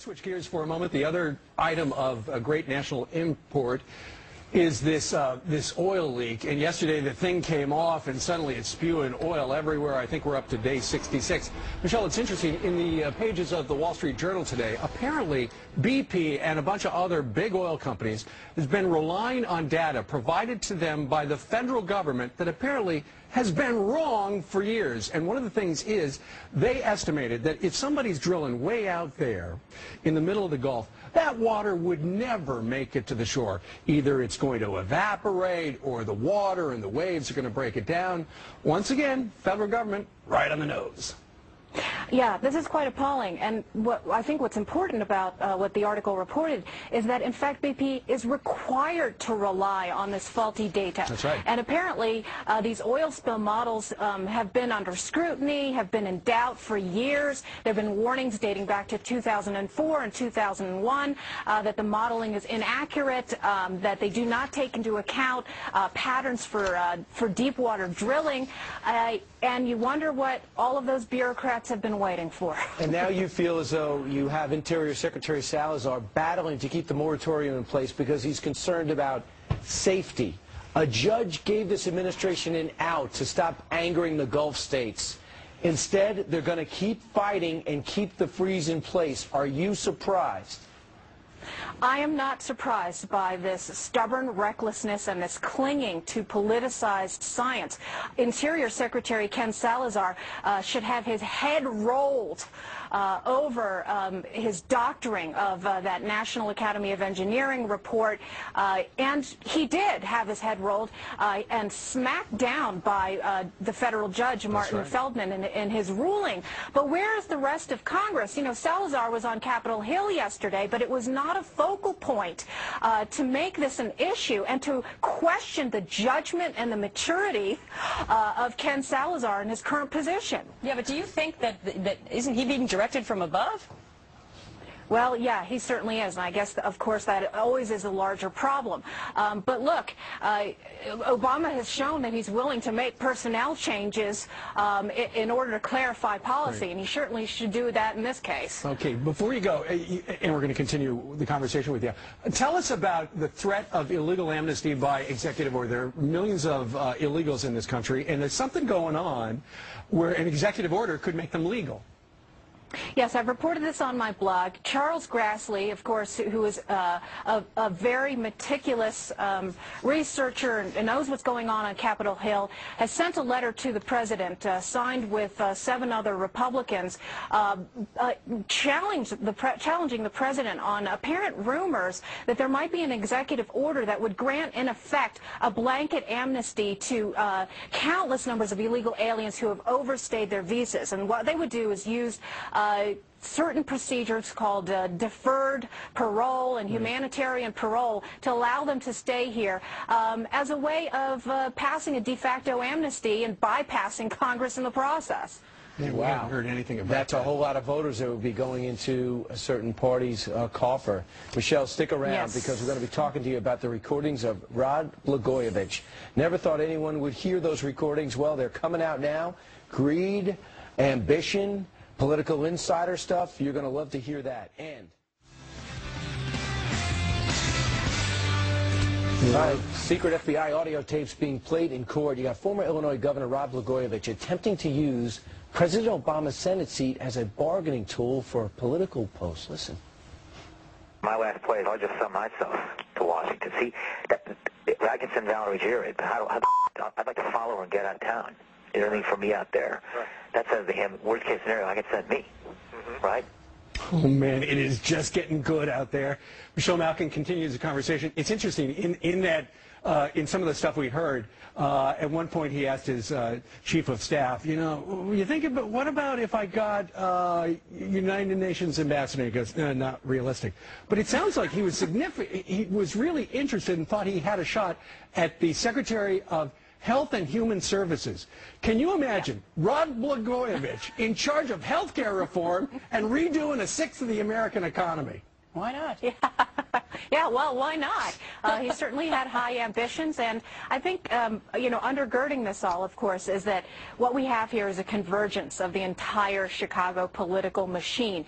Switch gears for a moment. The other item of a great national import is this oil leak. And yesterday the thing came off and suddenly it's spewing oil everywhere. I think we're up to day 66. Michelle, it's interesting. In the pages of the Wall Street Journal today, apparently BP and a bunch of other big oil companies has been relying on data provided to them by the federal government that apparently has been wrong for years. And one of the things is they estimated that if somebody's drilling way out there in the middle of the Gulf, that water would never make it to the shore. Either it's going to evaporate or the water and the waves are going to break it down. Once again, federal government right on the nose. Yeah, this is quite appalling, and I think what's important about what the article reported is that, in fact, BP is required to rely on this faulty data. That's right. And apparently, these oil spill models have been under scrutiny, have been in doubt for years. There have been warnings dating back to 2004 and 2001 that the modeling is inaccurate, that they do not take into account patterns for deep water drilling, and you wonder what all of those bureaucrats have been waiting for. And now you feel as though you have Interior Secretary Salazar battling to keep the moratorium in place because he's concerned about safety. A judge gave this administration an out to stop angering the Gulf states. Instead, they're going to keep fighting and keep the freeze in place. Are you surprised? I am not surprised by this stubborn recklessness and this clinging to politicized science. Interior Secretary Ken Salazar should have his head rolled over his doctoring of that National Academy of Engineering report, and he did have his head rolled and smacked down by the federal judge, Martin Feldman, in his ruling. But where is the rest of Congress? You know, Salazar was on Capitol Hill yesterday, but it was not a focal point to make this an issue and to question the judgment and the maturity of Ken Salazar in his current position. Yeah, but do you think that isn't he being directed from above? Well, yeah, he certainly is, and I guess, of course, that always is a larger problem. But look, Obama has shown that he's willing to make personnel changes in order to clarify policy, and he certainly should do that in this case. Okay, before you go, and we're going to continue the conversation with you, tell us about the threat of illegal amnesty by executive order. There are millions of illegals in this country, and there's something going on where an executive order could make them legal. Yes, I've reported this on my blog. Charles Grassley, of course, who is a very meticulous researcher and knows what's going on Capitol Hill, has sent a letter to the president, signed with 7 other Republicans, challenging the president on apparent rumors that there might be an executive order that would grant, in effect, a blanket amnesty to countless numbers of illegal aliens who have overstayed their visas. And what they would do is use certain procedures called deferred parole and humanitarian parole to allow them to stay here as a way of passing a de facto amnesty and bypassing Congress in the process. Yeah, we haven't heard anything about That's that. a whole lot of voters that would be going into a certain party's coffer. Michelle, stick around because we're going to be talking to you about the recordings of Rod Blagojevich. Never thought anyone would hear those recordings. Well, they're coming out now. Greed, ambition, political insider stuff. You're going to love to hear that. And secret FBI audio tapes being played in court. You got former Illinois Governor Rod Blagojevich attempting to use President Obama's Senate seat as a bargaining tool for a political post. Listen. My last place, I'll just sell myself to Washington. See, I can send Valerie Jarrett, but I'd like to follow her and get out of town. Is there anything for me out there? Right. That says to him, worst case scenario, I can send me, right? Oh, man, it is just getting good out there. Michelle Malkin continues the conversation. It's interesting, in that, in some of the stuff we heard, at one point he asked his chief of staff, you know, you think about, what about if I got United Nations ambassador? He goes, no, not realistic. But it sounds like he was significant. He was really interested and thought he had a shot at the Secretary of Health and Human Services. Can you imagine Rod Blagojevich in charge of health care reform and redoing 1/6 of the American economy? Why not? Yeah, well, why not? He certainly had high ambitions, and I think, undergirding this all, of course, is that what we have here is a convergence of the entire Chicago political machine.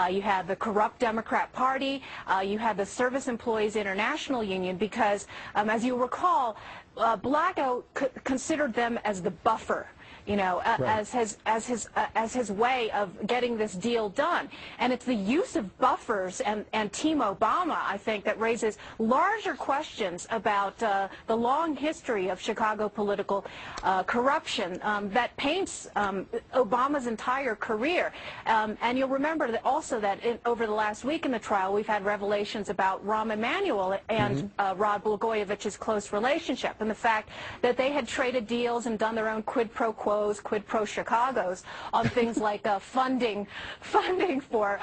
You have the corrupt Democrat Party, you have the Service Employees International Union, because, as you recall, Blanco considered them as the buffer, as his way of getting this deal done. And it's the use of buffers and Team Obama, I think, that raises larger questions about the long history of Chicago political corruption that paints Obama's entire career. And you'll remember that also that over the last week in the trial, we've had revelations about Rahm Emanuel and Rod Blagojevich's close relationship, and the fact that they had traded deals and done their own quid pro quo, quid pro Chicagos on things like funding for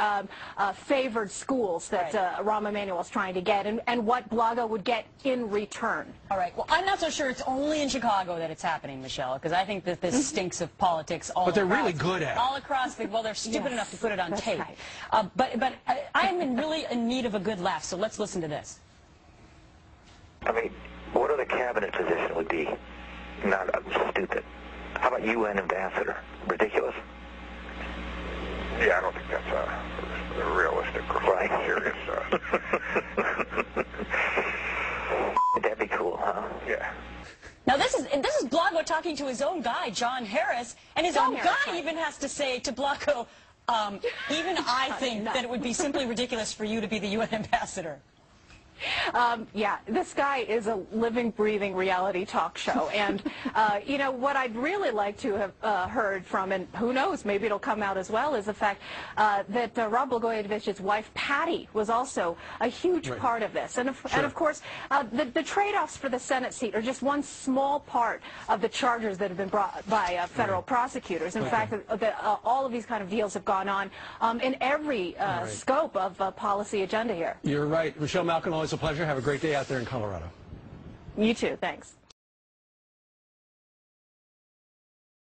favored schools that Rahm Emanuel is trying to get, and what Blago would get in return. All right. Well, I'm not so sure it's only in Chicago that it's happening, Michelle, because I think that this stinks of politics all across. But they're really good at it. All across well, they're stupid enough to put it on tape. Right. But I'm really in need of a good laugh, so let's listen to this. I mean, what other cabinet position would be not stupid? How about UN ambassador? Ridiculous? Yeah, I don't think that's a realistic or serious. That'd be cool, huh? Yeah. Now this is Blago talking to his own guy, John Harris, and his own guy even has to say to Blago, even I think that it would be simply ridiculous for you to be the UN ambassador. Yeah, this guy is a living, breathing reality talk show. And, what I'd really like to have heard from, and who knows, maybe it'll come out as well, is the fact that Rod Blagojevich's wife, Patty, was also a huge part of this. And, of course, the trade-offs for the Senate seat are just one small part of the charges that have been brought by federal prosecutors. In fact, all of these kind of deals have gone on in every scope of policy agenda here. You're right. Michelle Malkin, always a pleasure. Have a great day out there in Colorado. You too. Thanks.